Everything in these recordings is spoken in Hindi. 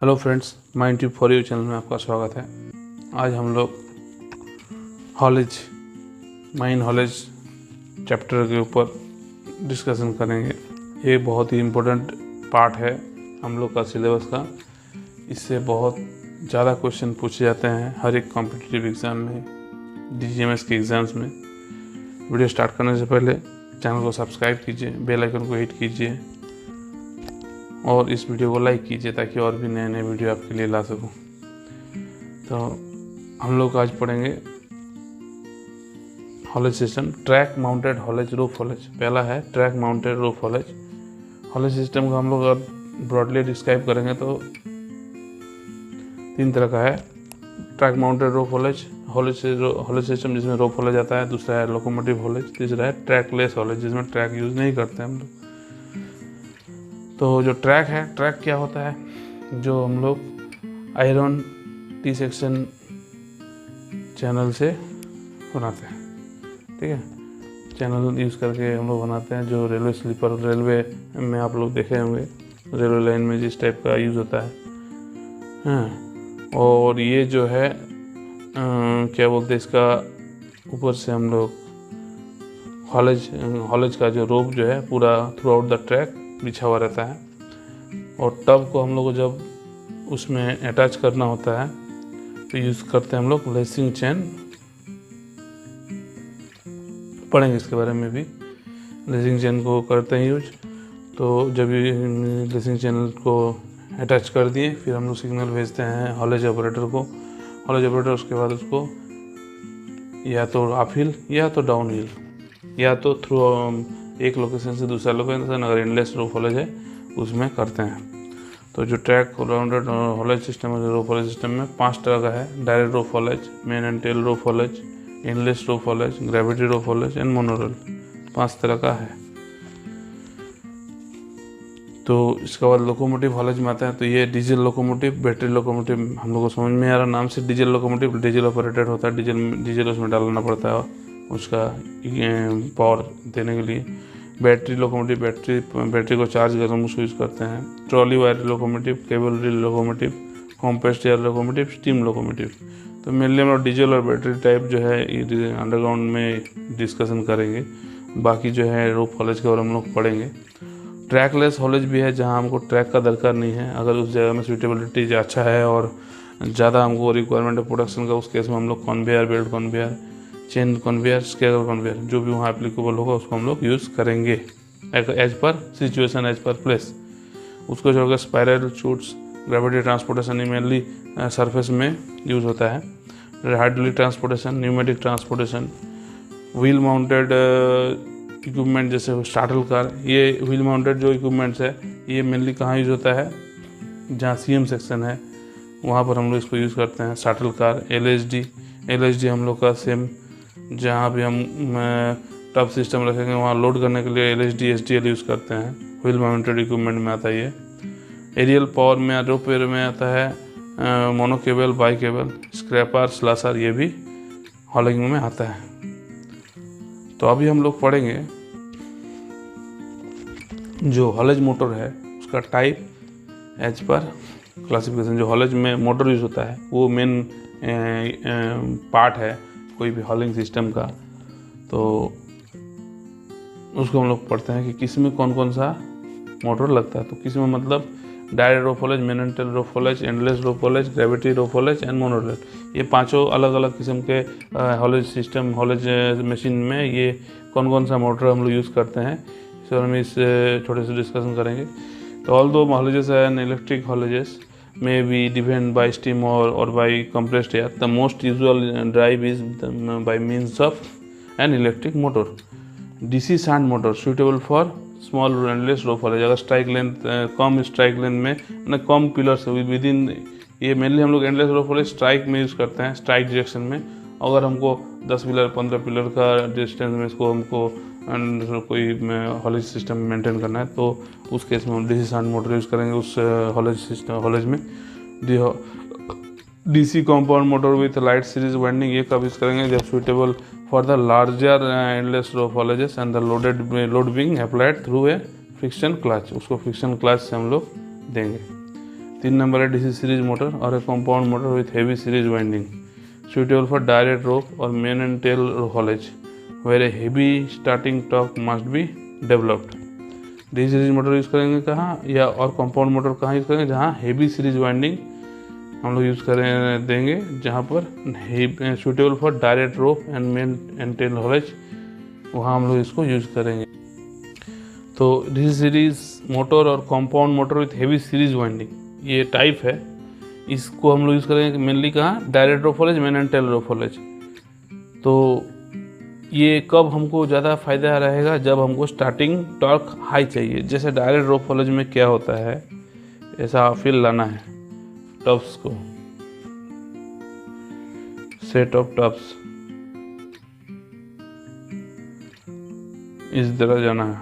Hello friends, mind tube for you channel में आपका स्वागत है। आज हम लोग हॉलेज माइन हॉलेज चैप्टर के ऊपर डिस्कशन करेंगे। ये बहुत ही इम्पोर्टेंट पार्ट है हम लोग का सिलेबस का। इससे बहुत ज़्यादा क्वेश्चन पूछे जाते हैं हर एक कॉम्पिटिटिव एग्ज़ाम में, DGMS के एग्ज़ाम्स में। वीडियो स्टार्ट करने से पहले चैनल को सब्सक्राइब कीजिए, बेल आइकन को हिट कीजिए और इस वीडियो को लाइक कीजिए ताकि और भी नए नए वीडियो आपके लिए ला सकूं। तो हम लोग आज पढ़ेंगे haulage system, track mounted haulage, roof haulage. पहला है track mounted roof haulage. Haulage system को हम लोग अगर ब्रॉडली डिस्क्राइब करेंगे तो 3 तरह का है। Track mounted roof haulage, haulage system जिसमें रूफ हॉलेज आता है। दूसरा है लोकोमोटिव हॉलेज। तीसरा है ट्रैकलेस हॉलेज जिसमें ट्रैक यूज़ नहीं करते हम लोग। तो जो ट्रैक है, ट्रैक क्या होता है? जो हम लोग आयरन टी सेक्शन चैनल से बनाते हैं, ठीक है। चैनल यूज़ करके हम लोग बनाते हैं। जो रेलवे स्लीपर, रेलवे में आप लोग देखे होंगे, रेलवे लाइन में जिस टाइप का यूज़ होता है, हाँ। और ये जो है क्या बोलते हैं इसका, ऊपर से हम लोग हॉलेज का जो रोप जो है पूरा थ्रू आउट द ट्रैक बिछा हुआ रहता है। और टब को हम लोग को जब उसमें अटैच करना होता है तो यूज़ करते हैं हम लोग लेसिंग चेन। पढ़ेंगे इसके बारे में भी। लेसिंग चेन को करते हैं यूज। तो जब ये लेसिंग चेन को अटैच कर दिए, फिर हम लोग सिग्नल भेजते हैं हॉलेज ऑपरेटर को। हॉलेज ऑपरेटर उसके बाद उसको या तो अप हिल या तो डाउन हिल या तो थ्रू एक लोकेशन से दूसरा लोकेशन, अगर इनलेस रूफ हॉलेज है उसमें करते हैं। तो जो ट्रैक राउंडेड हॉलेज सिस्टम है, रूफ हॉलेज सिस्टम में 5 तरह का है। Direct rope haulage, main and tail rope haulage, endless rope haulage, gravity rope haulage and monorail. 5 तरह का है। तो इसके बाद लोकोमोटिव हॉलेज में आता है। तो ये डीजल लोकोमोटिव, बैटरी लोकोमोटिव हम लोग को समझ में आ रहा नाम से। डीजल लोकोमोटिव डीजल ऑपरेटेड होता है। डीजल उसमें डालना पड़ता है उसका पावर देने के लिए। बैटरी लोकोमोटिव, बैटरी को चार्ज करके हम उसको यूज़ करते हैं। Trolley wire locomotive, cable locomotive, compressed air locomotive, steam locomotive. तो मेनली हम लोग डीजल और बैटरी टाइप जो है अंडरग्राउंड में डिस्कशन करेंगे। बाकी जो है रूफ हॉलेज के और हम लोग पढ़ेंगे। ट्रैकलेस हॉलेज भी है जहाँ हमको ट्रैक का दरकार नहीं है। अगर उस जगह में सूटेबिलिटी अच्छा है और ज़्यादा हमको रिक्वायरमेंट है प्रोडक्शन का, उस केस में हम लोग conveyor belt conveyor, chain conveyor, scale conveyor, जो भी वहाँ एप्लीकेबल होगा उसको हम लोग यूज़ करेंगे as per situation, as per place. उसको छोड़कर spiral shoots, gravity transportation mainly surface में यूज़ होता है। Hydraulic transportation, pneumatic transportation, wheel mounted equipment जैसे स्टार्टल कार। ये व्हील माउंटेड जो इक्विपमेंट्स है ये मेनली कहाँ यूज़ होता है? जहाँ CM सेक्शन है वहाँ पर हम लोग इसको यूज़ करते हैं। स्टार्टल कार, LHD हम लोग का सेम, जहाँ भी हम टब सिस्टम रखेंगे वहाँ लोड करने के लिए LHD SDL यूज़ करते हैं। व्हील माउंटेड इक्विपमेंट में आता है ये। एरियल पावर में, रोपेर में आता है mono cable, bi cable, scraper, slusher, ये भी हॉलिंग में आता है। तो अभी हम लोग पढ़ेंगे जो हॉलेज मोटर है उसका टाइप एज पर क्लासिफिकेशन। जो हॉलेज में मोटर यूज़ होता है वो मेन पार्ट है कोई भी हॉलिंग सिस्टम का। तो उसको हम लोग पढ़ते हैं कि किस में कौन कौन सा मोटर लगता है। तो किस में मतलब direct rope haulage, main and tail rope haulage, endless rope haulage, gravity rope haulage and monorail. ये 5 अलग अलग किस्म के हॉलेज सिस्टम, हॉलेज मशीन में ये कौन कौन सा मोटर हम लोग यूज़ करते हैं, इस बारे में इस छोटे से डिस्कशन करेंगे। तो all two haulages and electric haulages may be driven by steam or by compressed air. The most usual drive is by means of an electric motor. DC shunt motor suitable for small endless rope hauling। अगर स्ट्राइक लेंथ कम स्ट्राइक लेंथ में ना कम पिलर्स विद इन, ये मेनली हम लोग एंडलेस रोप हॉलेज स्ट्राइक में यूज़ करते हैं, स्ट्राइक डायरेक्शन में। अगर हमको 10 पिलर 15 पिलर का डिस्टेंस में इसको हमको कोई हॉलेज सिस्टम मेंटेन करना है तो उस केस में हम DC शंट मोटर यूज़ करेंगे उस हॉलेज में। DC compound motor with light series winding ये कब यूज़ करेंगे? जब suitable for the larger endless rope haulages and the load being applied through a friction clutch. उसको फ्रिक्शन क्लच से हम लोग देंगे। 3 नंबर है डीसी सीरीज मोटर और ए compound motor with heavy series winding suitable for direct rope or main and tail haulage where a heavy starting torque must be developed। DC series motor use करेंगे कहाँ, या और कंपाउंड मोटर कहाँ यूज़ करेंगे, जहाँ हेवी सीरीज वाइंडिंग हम लोग यूज़ करें देंगे, जहाँ पर suitable for direct rope and main and tail haulage, वहाँ हम लोग इसको यूज़ करेंगे। तो डीसी सीरीज मोटर और compound motor with heavy series winding ये टाइप है, इसको हम लोग यूज़ करेंगे मेनली कहाँ, direct rope haulage, main and tail rope haulage. तो ये कब हमको ज़्यादा फ़ायदा रहेगा, जब हमको स्टार्टिंग टॉर्क हाई चाहिए। जैसे डायरेक्ट रोप हॉलेज में क्या होता है, ऐसा फील लाना है टब्स को, सेट ऑफ टब्स इस तरह जाना है,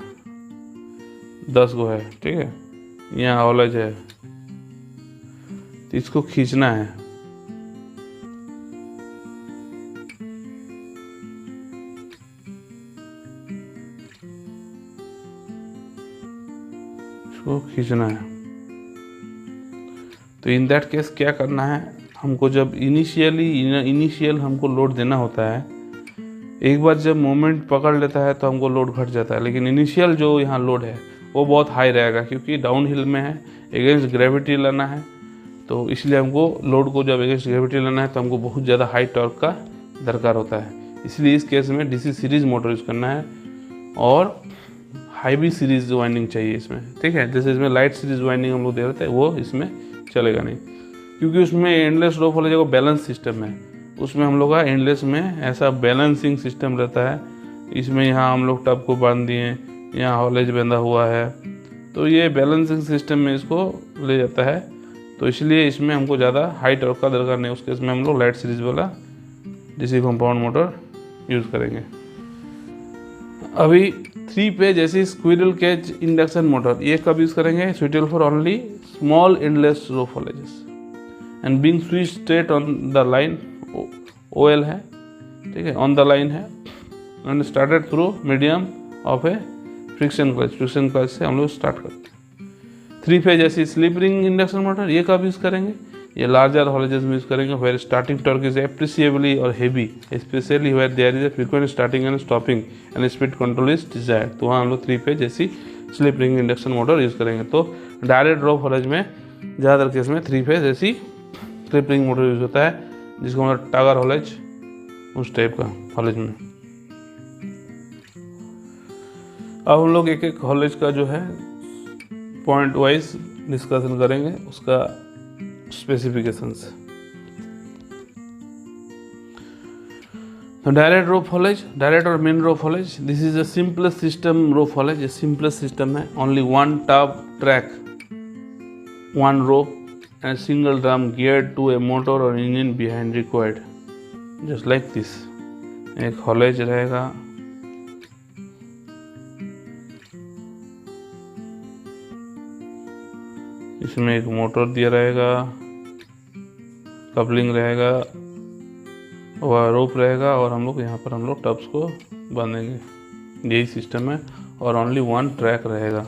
10 को है, ठीक है, यहाँ हॉलेज है, तो इसको खींचना है, इसको खींचना है। तो इन दैट केस क्या करना है, हमको जब इनिशियल हमको लोड देना होता है, एक बार जब मोमेंट पकड़ लेता है तो हमको लोड घट जाता है, लेकिन इनिशियल जो यहाँ लोड है वो बहुत हाई रहेगा, क्योंकि डाउन हिल में है, अगेंस्ट ग्रेविटी लाना है। तो इसलिए हमको लोड को जब अगेंस्ट ग्रेविटी लाना है तो हमको बहुत ज़्यादा हाई टॉर्क का दरकार होता है। इसलिए इस केस में डीसी सीरीज मोटर यूज़ करना है और हाईवी सीरीज वाइंडिंग चाहिए इसमें, ठीक है। जैसे इसमें लाइट सीरीज वाइंडिंग हम लोग दे रहे थे, वो इसमें चलेगा नहीं, क्योंकि उसमें एंडलेस रोप हॉलेज का बैलेंस सिस्टम है। उसमें हम लोग का एंडलेस में ऐसा बैलेंसिंग सिस्टम रहता है। इसमें यहाँ हम लोग टब को बांध दिए, यहाँ हॉलेज बंधा हुआ है, तो ये बैलेंसिंग सिस्टम में इसको ले जाता है। तो इसलिए इसमें हमको ज़्यादा हाई टॉर्क का दरकार नहीं, उसके इसमें हम लोग लाइट सीरीज वाला डीसी कंपाउंड मोटर यूज़ करेंगे। अभी 3 पे जैसे स्क्विरल केज इंडक्शन मोटर, ये कब यूज़ करेंगे, suitable for only small endless rope haulages and being switch straight on the line, OL है, ठीक है, ऑन द लाइन है, and started through medium of a friction clutch से हम लोग स्टार्ट करते हैं। 3 फेज जैसी स्लिप रिंग इंडक्शन मोटर, ये कब यूज़ करेंगे, ये लार्जर हॉलेजेस में यूज़ करेंगे, where starting torque is appreciably और heavy, specially where there is a frequent starting and stopping and speed control is desired. तो वहाँ हम लोग 3 फेज जैसी slip ring induction motor use करेंगे। तो डायरेक्ट ड्रॉप हॉलेज में ज़्यादातर केस में 3 फेज जैसी स्लिप रिंग मोटर यूज़ होता है, जिसको मतलब टागर हॉलेज, उस टाइप का हॉलेज में। अब हम लोग एक एक हॉलेज का जो है पॉइंट वाइज डिस्कशन करेंगे, उसका स्पेसिफिकेशंस। तो डायरेक्ट रोप हॉलेज, डायरेक्ट और main rope haulage, this is the simplest system rope haulage. ये सिंपलेस्ट सिस्टम है, only 1 tub track, 1 rope and single drum geared to a motor और engine behind required, just like this. एक हॉलेज रहेगा, इसमें एक मोटर दिया रहेगा, कपलिंग रहेगा, वह रोप रहेगा, और हम लोग यहाँ पर हम लोग टब्स को बांधेंगे। यही सिस्टम है, और ओनली 1 ट्रैक रहेगा।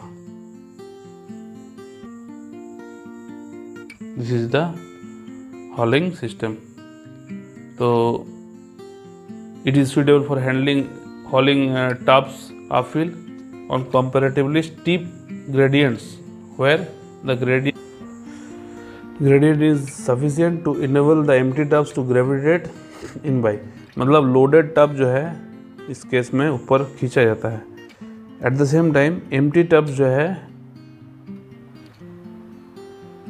This is the hauling system. तो it is suitable for handling hauling tubs uphill on comparatively steep gradients where the gradient is sufficient to enable the empty tubs to gravitate in by। मतलब लोडेड टब जो है इस केस में ऊपर खींचा जाता है, at the same time empty tubs जो है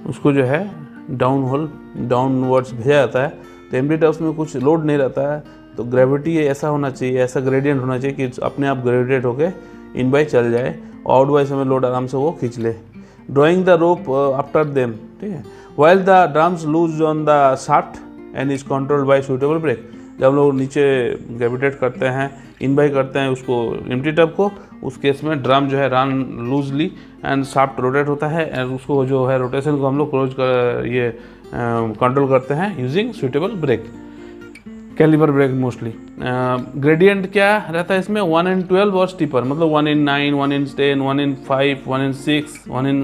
उसको जो है डाउनवर्ड्स भेजा जाता है। तो एम्प्टी टब्स में कुछ लोड नहीं रहता है, तो ग्रेविटी ऐसा होना चाहिए, ऐसा ग्रेडियंट होना चाहिए कि अपने आप ग्रेविटेट होके इन बाई चल जाए, और आउट बाई समय लोड आराम से वो खींच ले। Drawing the rope after them, ठीक है, while the drums loose on the shaft end is controlled by suitable brake. जब हम लोग नीचे ग्रेविटेट करते हैं, इन बाई करते हैं उसको एम्प्टी टब को, उस केस में ड्रम जो है run loosely and shaft rotate होता है, एंड उसको जो है रोटेशन को हम लोग क्लोज कर ये कंट्रोल करते हैं using suitable brake. Caliper brake mostly. Gradient क्या रहता है इसमें, 1 in 12 और स्टीपर, मतलब 1 in 9, 1 in 10, 1 in 5, 1 in 6, 1 in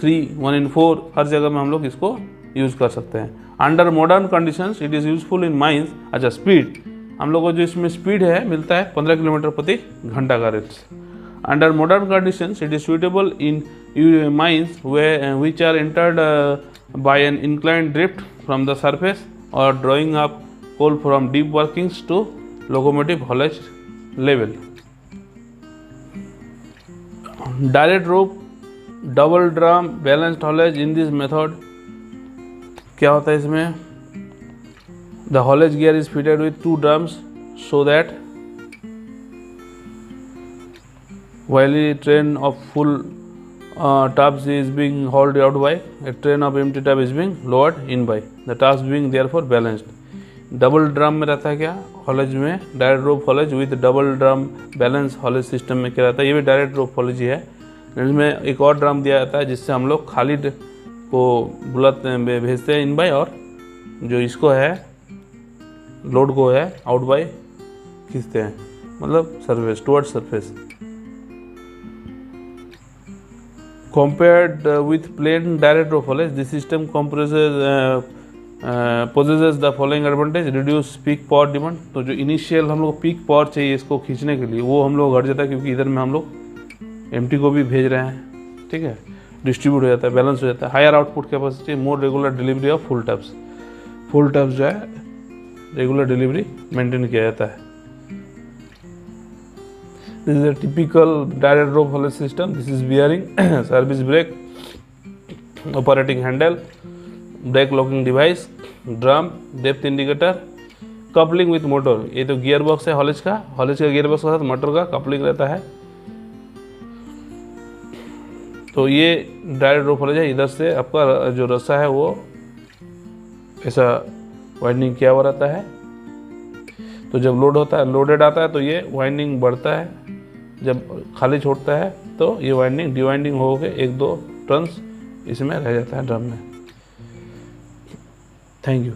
3, 1 in 4, हर जगह में हम लोग इसको यूज़ कर सकते हैं। Under modern conditions it is useful in mines. अच्छा, स्पीड हम लोग को जो इसमें स्पीड है मिलता है 15 किलोमीटर प्रति घंटा का rate. Under modern conditions it is suitable in mines which are entered by an inclined drift from the surface और drawing up coal from deep workings to locomotive haulage level. Direct rope double drum balanced haulage in this method क्या होता है इसमें, the haulage gear is fitted with 2 drums so that while a train of full tubs is being hauled out by, a train of empty tub is being lowered in by, the tubs being therefore balanced. Double drum में रहता है क्या हॉलेज में, direct rope haulage with double drum balance haulage system में क्या रहता है, ये भी डायरेक्ट रोप हॉलेज ही है। इसमें एक और ड्रम दिया जाता है जिससे हम लोग खाली को भेजते हैं इन बाय, और जो इसको है लोड को है आउट बाय खींचते हैं, मतलब surface towards surface. Compared with plain direct rope haulage, this system possesses the following advantage: reduce peak power demand। तो जो इनिशियल हम लोग पीक पावर चाहिए इसको खींचने के लिए वो हम लोग घट जाता है, क्योंकि इधर में हम लोग एमटी को भी भेज रहे हैं, ठीक है, डिस्ट्रीब्यूट हो जाता है, बैलेंस हो जाता है। Higher output capacity, more regular delivery of full tubs. Full tubs जो है रेगुलर डिलीवरी मेंटेन किया जाता है। This is a typical direct rope haulage system. This is bearing, service brake, operating handle, brake locking device, drum, depth indicator, coupling with motor. ये तो गियर बॉक्स है हॉलेज का गियर बॉक्स के साथ मोटर का कपलिंग रहता है। तो ये डायरेक्ट रोप हॉलेज है। इधर से आपका जो रस्सा है वो ऐसा वाइंडिंग किया हुआ रहता है। तो जब लोडेड आता है तो ये वाइंडिंग बढ़ता है, जब खाली छोड़ता है तो ये वाइंडिंग डिवाइंडिंग हो के 1-2 टर्न्स इसमें रह जाता है ड्रम में। Thank you.